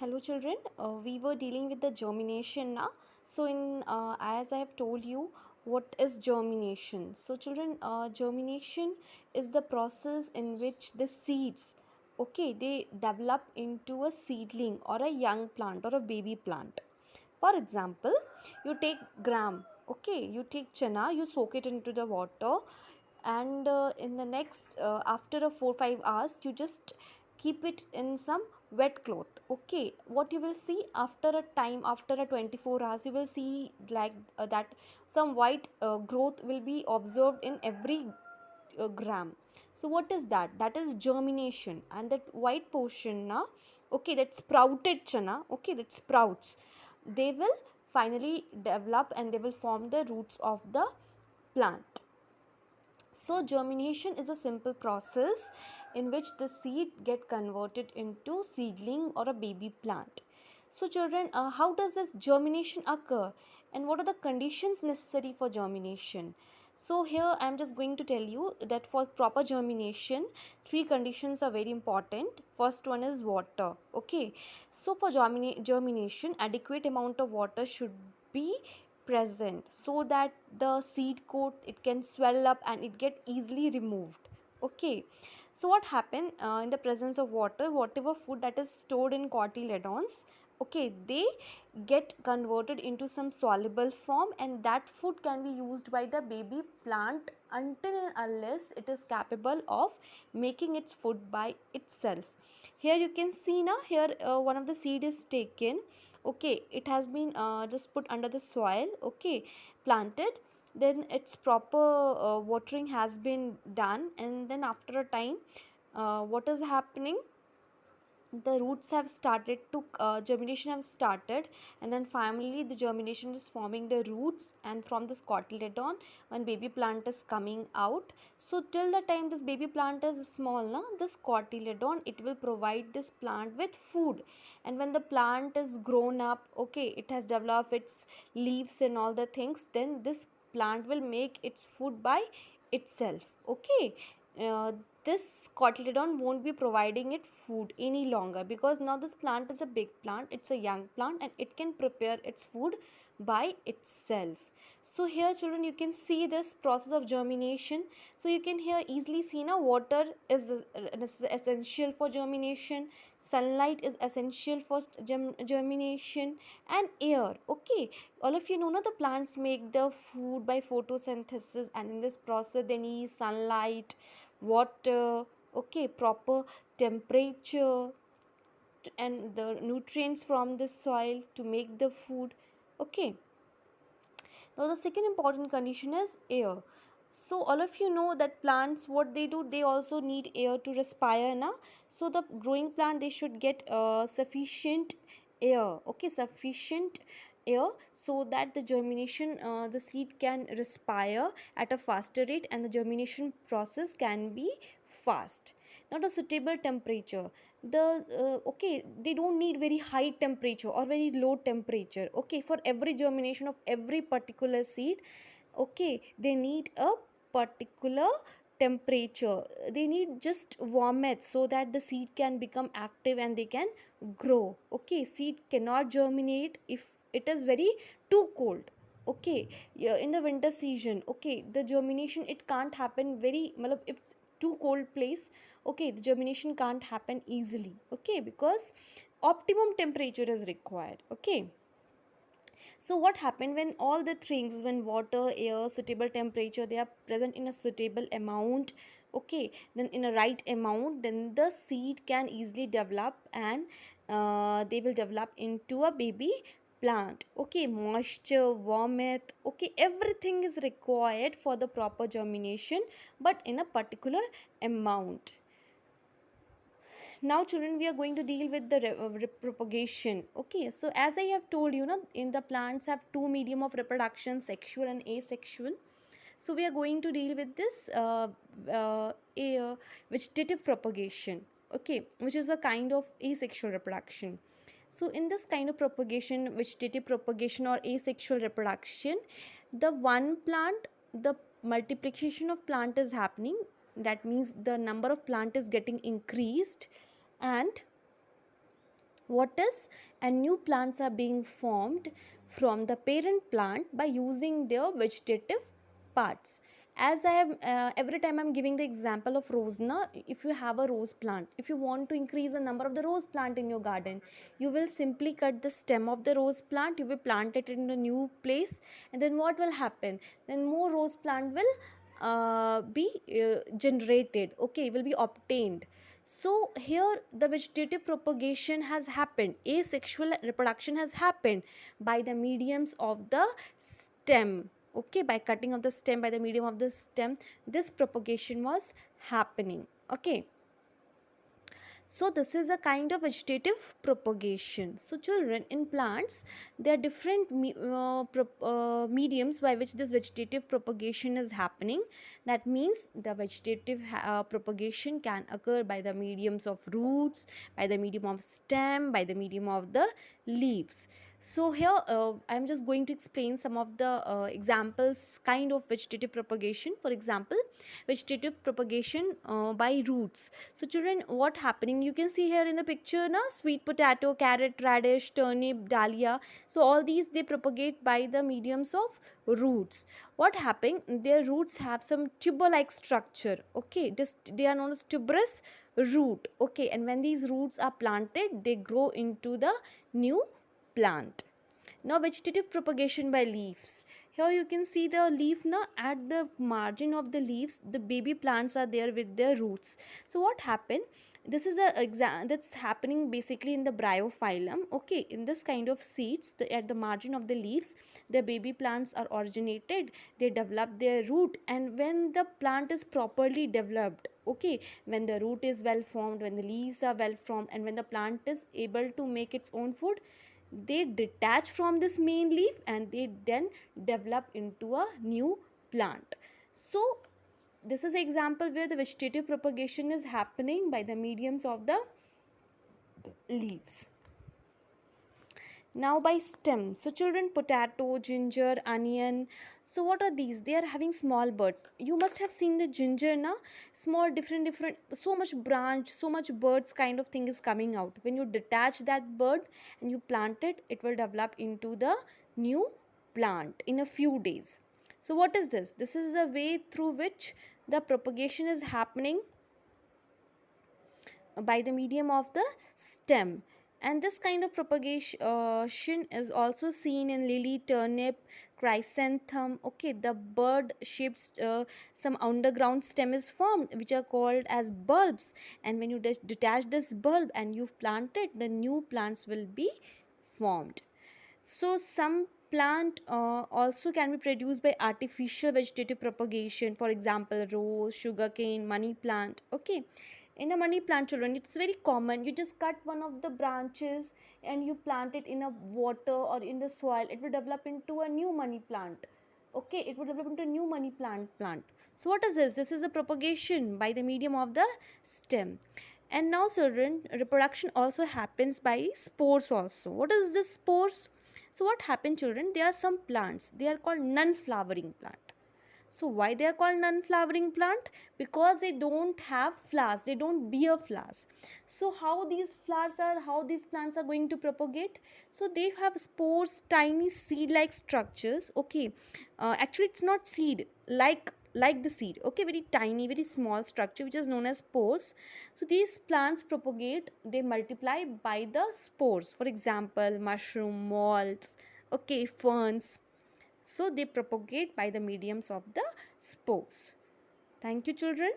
Hello children, we were dealing with the germination now. So in as I have told you what is germination. So children, germination is the process in which the seeds, okay, they develop into a seedling or a young plant or a baby plant. For example, you take gram, okay, you take chana, you soak it into the water, and in the next after a 4 5 hours you just keep it in some wet cloth. Okay, what you will see after a time, after a 24 hours, you will see like that some white growth will be observed in every gram. So what is that? That is germination. And that white portion now, okay, that sprouted chana, okay, that sprouts, they will finally develop and they will form the roots of the plant. So germination is a simple process in which the seed get converted into seedling or a baby plant. So children, how does this germination occur and what are the conditions necessary for germination? So here I am just going to tell you that for proper germination, three conditions are very important. First one is water. Okay, so for germination, adequate amount of water should be present so that the seed coat it can swell up and it get easily removed. Okay, so what happen in the presence of water, whatever food that is stored in cotyledons, okay, they get converted into some soluble form and that food can be used by the baby plant until and unless it is capable of making its food by itself. Here you can see now, here one of the seed is taken, okay, it has been just put under the soil, okay, planted, then its proper watering has been done, and then after a time what is happening, the roots have started to germination have started, and then finally the germination is forming the roots, and from this cotyledon one baby plant is coming out. So till the time this baby plant is small na, this cotyledon it will provide this plant with food, and when the plant is grown up, okay, it has developed its leaves and all the things, then this plant will make its food by itself. Okay, uh, this cotyledon won't be providing it food any longer because now this plant is a big plant, it's a young plant, and it can prepare its food by itself. So here children, you can see this process of germination. So you can here easily see now water is essential for germination, sunlight is essential for germination, and air. Okay, all of you know now the plants make the food by photosynthesis, and in this process they need sunlight, water, okay, proper temperature, and the nutrients from the soil to make the food. Okay, now the second important condition is air. So all of you know that plants, what they do, they also need air to respire now. So the growing plant, they should get sufficient air, okay, sufficient air, so that the germination, the seed can respire at a faster rate and the germination process can be fast. Now the suitable temperature, the okay, they don't need very high temperature or very low temperature. Okay, for every germination of every particular seed, okay, they need a particular temperature, they need just warmth so that the seed can become active and they can grow. Okay, seed cannot germinate if it is very too cold. Okay, yeah, in the winter season, okay, the germination it can't happen very, matlab, if it's too cold place, okay, the germination can't happen easily. Okay, because optimum temperature is required. Okay, so what happened when all the things, when water, air, suitable temperature, they are present in a suitable amount, okay, then in a right amount, then the seed can easily develop, and they will develop into a baby plant. Okay, moisture, warmth, okay, everything is required for the proper germination, but in a particular amount. Now children, we are going to deal with the propagation. Okay, so as I have told you, know, in the plants have two medium of reproduction, sexual and asexual. So we are going to deal with this vegetative propagation, okay, which is a kind of asexual reproduction. So in this kind of propagation, vegetative propagation or asexual reproduction, the one plant, the multiplication of plant is happening, that means the number of plant is getting increased, and what is, and new plants are being formed from the parent plant by using their vegetative parts. As I have every time I'm giving the example of rose na, if you have a rose plant, if you want to increase the number of the rose plant in your garden, you will simply cut the stem of the rose plant, you will plant it in a new place, and then what will happen, then more rose plant will be generated, okay, will be obtained. So here the vegetative propagation has happened, asexual reproduction has happened by the mediums of the stem, okay, by cutting of the stem, by the medium of the stem, this propagation was happening, okay. So this is a kind of vegetative propagation. So children, in plants there are different mediums by which this vegetative propagation is happening. That means the vegetative propagation can occur by the mediums of roots, by the medium of stem, by the medium of the leaves. So here I'm just going to explain some of the examples kind of vegetative propagation. For example, vegetative propagation by roots. So children, what happening, you can see here in the picture now, sweet potato, carrot, radish, turnip, dahlia. So all these they propagate by the mediums of roots. What happening, their roots have some tuber like structure, okay, this they are known as tuberous root, okay, and when these roots are planted they grow into the new plant. Now vegetative propagation by leaves. Here you can see the leaf now, at the margin of the leaves the baby plants are there with their roots. So what happened, this is a exam that's happening basically in the bryophyllum, okay, in this kind of seeds, at the margin of the leaves the baby plants are originated, they develop their root, and when the plant is properly developed, okay, when the root is well formed, when the leaves are well formed, and when the plant is able to make its own food, they detach from this main leaf and they then develop into a new plant. So this is an example where the vegetative propagation is happening by the mediums of the leaves. Now by stem. So children, potato, ginger, onion. So what are these? They are having small buds. You must have seen the ginger now. Small different so much branch, so much birds kind of thing is coming out. When you detach that bird and you plant it, it will develop into the new plant in a few days. So what is this? This is the way through which the propagation is happening by the medium of the stem. And this kind of propagation is also seen in lily, turnip, chrysanthemum, okay, the bird shaped some underground stem is formed which are called as bulbs, and when you detach this bulb and you plant it, the new plants will be formed. So some plant also can be produced by artificial vegetative propagation, for example rose, sugarcane, money plant, okay. In a money plant, children, it's very common, you just cut one of the branches and you plant it in a water or in the soil, it will develop into a new money plant, okay, it will develop into a new money plant. So what is this? This is a propagation by the medium of the stem. And now children, reproduction also happens by spores also. What is this spores? So what happen, children, there are some plants, they are called non-flowering plant. So why they are called non-flowering plant? Because they don't have flowers, they don't bear flowers. So how these how these plants are going to propagate? So they have spores, tiny seed-like structures, okay. Actually it's not seed, like the seed, okay, very tiny, very small structure which is known as spores. So these plants propagate, they multiply by the spores, for example mushroom, molds, okay, ferns. So they propagate by the mediums of the spores. Thank you children.